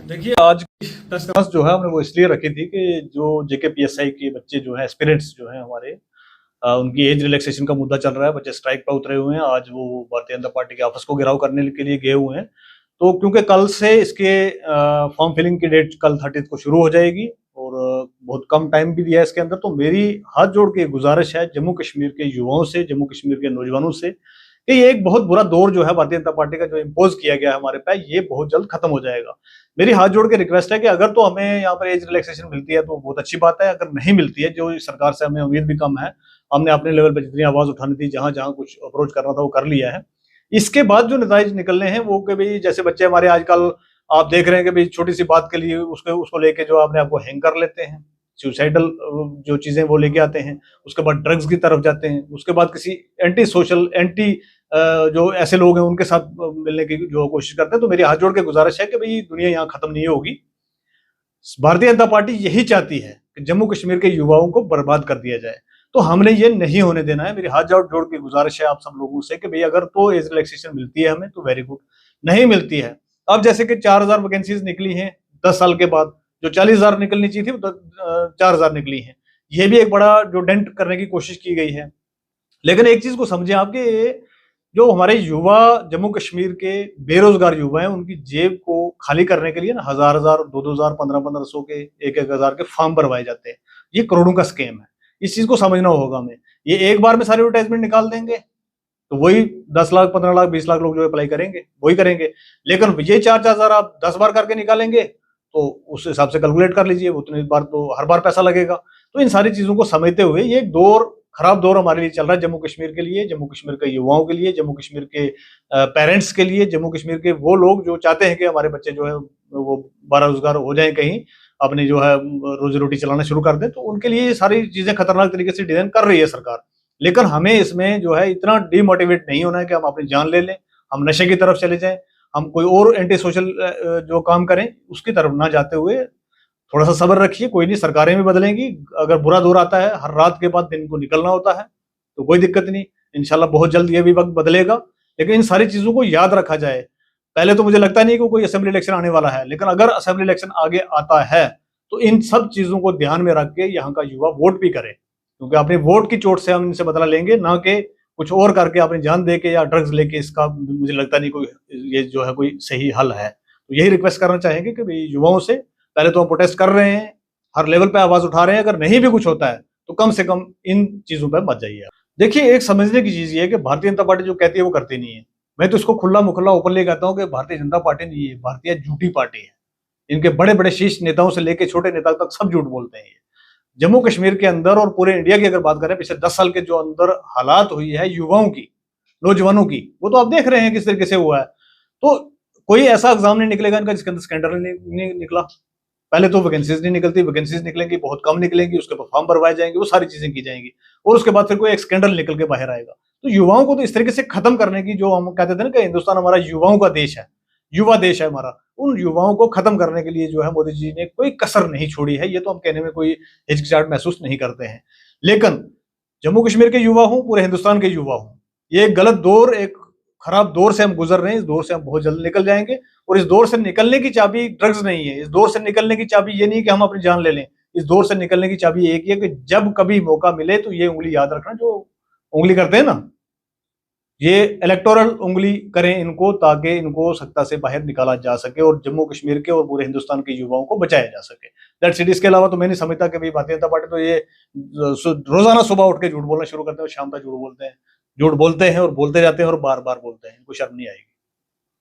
देखिए, आज की प्रेस कॉन्फ्रेंस जो है हमने वो इसलिए रखी थी कि जो जेकेपीएसआई के बच्चे जो हैं, एस्पिरेंट्स जो हैं हमारे, उनकी एज रिलैक्सेशन का मुद्दा चल रहा है। बच्चे स्ट्राइक पर उतरे हुए हैं। आज वो भारतीय जनता पार्टी के ऑफिस को घेराव करने के लिए गए हुए हैं। तो क्योंकि कल से इसके फॉर्म फिलिंग की डेट कल 30 को शुरू हो जाएगी और बहुत कम टाइम भी दिया है इसके अंदर। तो मेरी हाथ जोड़ के गुजारिश है जम्मू कश्मीर के युवाओं से, जम्मू कश्मीर के नौजवानों से, कि ये एक बहुत बुरा दौर जो है भारतीय जनता पार्टी का जो इम्पोज किया गया है हमारे पे, ये बहुत जल्द खत्म हो जाएगा। मेरी हाथ जोड़ के रिक्वेस्ट है कि अगर तो हमें यहाँ पर एज रिलैक्सेशन मिलती है तो बहुत अच्छी बात है। अगर नहीं मिलती है, जो सरकार से हमें उम्मीद भी कम है, हमने अपने लेवल पर जितनी आवाज उठानी थी, जहां जहां कुछ अप्रोच करना था वो कर लिया है। इसके बाद जो नतीजे निकलने हैं वो कि भाई जैसे बच्चे हमारे आजकल आप देख रहे हैं कि भाई छोटी सी बात के लिए उसको लेके जो अपने आप को हैंग कर लेते हैं, सुसाइडल जो चीजें वो लेके आते हैं, उसके बाद ड्रग्स की तरफ जाते हैं, उसके बाद किसी एंटी सोशल एंटी जो ऐसे लोग हैं उनके साथ मिलने की जो कोशिश करते हैं। तो मेरी हाथ जोड़ के गुजारिश है कि भाई दुनिया यहाँ खत्म नहीं होगी। भारतीय जनता पार्टी यही चाहती है कि जम्मू कश्मीर के युवाओं को बर्बाद कर दिया जाए। तो हमने ये नहीं होने देना है। मेरी हाथ जोड़ के गुजारिश है आप सब लोगों से कि भाई अगर तो एज रिलैक्सेशन मिलती है हमें तो वेरी गुड, नहीं मिलती है, अब जैसे कि 4000 वैकेंसीज निकली हैं 10 साल के बाद, जो 40,000 निकलनी चाहिए थी 4000 निकली हैं। ये भी एक बड़ा जो डेंट करने की कोशिश की गई है। लेकिन एक चीज को समझें आपके, जो हमारे युवा जम्मू कश्मीर के बेरोजगार युवा हैं, उनकी जेब को खाली करने के लिए ना हजार हजार, 2,000, 1500 के, 1,000 के फॉर्म भरवाए जाते हैं। ये करोड़ों का स्कैम है। इस चीज को समझना होगा हमें। ये एक बार में सारे एडवर्टाइजमेंट निकाल देंगे तो वही 10 लाख, 15 लाख, 20 लाख लोग जो अप्लाई करेंगे वही करेंगे। लेकिन ये 4,000 आप 10 बार करके निकालेंगे तो उस हिसाब से कैलकुलेट कर लीजिए, उतनी बार तो हर बार पैसा लगेगा। तो इन सारी चीजों को समझते हुए ये एक दौर, खराब दौर हमारे लिए चल रहा है जम्मू कश्मीर के लिए, जम्मू कश्मीर के युवाओं के लिए, जम्मू कश्मीर के पेरेंट्स के लिए, जम्मू कश्मीर के वो लोग जो चाहते हैं कि हमारे बच्चे जो है वो बेरोजगार हो जाए, कहीं अपनी जो है रोजी रोटी चलाना शुरू कर दें। तो उनके लिए ये सारी चीजें खतरनाक तरीके से डिजाइन कर रही है सरकार। लेकिन हमें इसमें जो है इतना डीमोटिवेट नहीं होना है कि हम अपनी जान ले लें, हम नशे की तरफ चले जाएं, हम कोई और एंटी सोशल जो काम करें उसकी तरफ ना जाते हुए थोड़ा सा सब्र रखिए। कोई नहीं, सरकारें भी बदलेंगी। अगर बुरा दौर आता है, हर रात के बाद दिन को निकलना होता है, तो कोई दिक्कत नहीं, इंशाल्लाह बहुत जल्द ये भी वक्त बदलेगा। लेकिन इन सारी चीजों को याद रखा जाए। पहले तो मुझे लगता नहीं कि कोई असेंबली इलेक्शन आने वाला है, लेकिन अगर असेंबली इलेक्शन आगे आता है तो इन सब चीजों को ध्यान में रख के यहाँ का युवा वोट भी करे, क्योंकि अपने वोट की चोट से हम इनसे बदला लेंगे, ना कि कुछ और करके अपनी जान दे के या ड्रग्स लेके। इसका मुझे लगता नहीं कोई ये जो है कोई सही हल है। तो यही रिक्वेस्ट करना चाहेंगे कि भाई युवाओं से, पहले तो हम प्रोटेस्ट कर रहे हैं, हर लेवल पे आवाज उठा रहे हैं, अगर नहीं भी कुछ होता है तो कम से कम इन चीजों पर मत जाइए। देखिए, एक समझने की चीज ये है कि भारतीय जनता पार्टी जो कहती है वो करती नहीं है। मैं तो इसको खुला मुखल्ला ओपनली कहता हूं कि भारतीय जनता पार्टी नहीं है, भारतीय झूठी पार्टी है। इनके बड़े बड़े शीर्ष नेताओं से लेकर छोटे नेता तक सब झूठ बोलते हैं। जम्मू कश्मीर के अंदर और पूरे इंडिया की अगर बात करें, पिछले 10 साल के जो अंदर हालात हुई है युवाओं की, नौजवानों की, वो तो आप देख रहे हैं किस तरीके से हुआ है। तो कोई ऐसा एग्जाम नहीं निकलेगा इनका जिसके अंदर स्कैंडल नहीं निकला। पहले तो वैकेंसीज नहीं निकलती, वैकेंसीज निकलेंगी, बहुत कम निकलेंगी, उसके बाद फॉर्म भरवाए जाएंगे, वो सारी चीजें की जाएंगी, और उसके बाद फिर कोई एक स्कैंडल निकल के बाहर आएगा। तो युवाओं को तो इस तरीके से खत्म करने की, जो हम कहते थे ना कि हिंदुस्तान हमारा युवाओं का देश है, युवा देश है हमारा, उन युवाओं को खत्म करने के लिए जो है मोदी जी ने कोई कसर नहीं छोड़ी है। ये तो हम कहने में कोई हिचकिचाहट महसूस नहीं करते हैं। लेकिन जम्मू कश्मीर के युवा हूं, पूरे हिंदुस्तान के युवा हूं, ये एक गलत दौर, एक खराब दौर से हम गुजर रहे हैं। इस दौर से हम बहुत जल्द निकल जाएंगे, और इस दौर से निकलने की चाबी ड्रग्स नहीं है। इस दौर से निकलने की चाबी ये नहीं कि हम अपनी जान ले लें। इस दौर से निकलने की चाबी एक ही है कि जब कभी मौका मिले तो ये उंगली याद रखना, जो उंगली करते हैं ना, ये इलेक्टोरल उंगली करें इनको, ताकि इनको सत्ता से बाहर निकाला जा सके और जम्मू कश्मीर के और पूरे हिंदुस्तान के युवाओं को बचाया जा सके। That's it. इसके अलावा तो मैं नहीं समझता कि भाई भारतीय जनता पार्टी तो ये रोजाना सुबह उठ के झूठ बोलना शुरू करते हैं और शाम तक झूठ बोलते हैं, झूठ बोलते हैं और बोलते जाते हैं और बार बार बोलते हैं, इनको शर्म नहीं आएगी।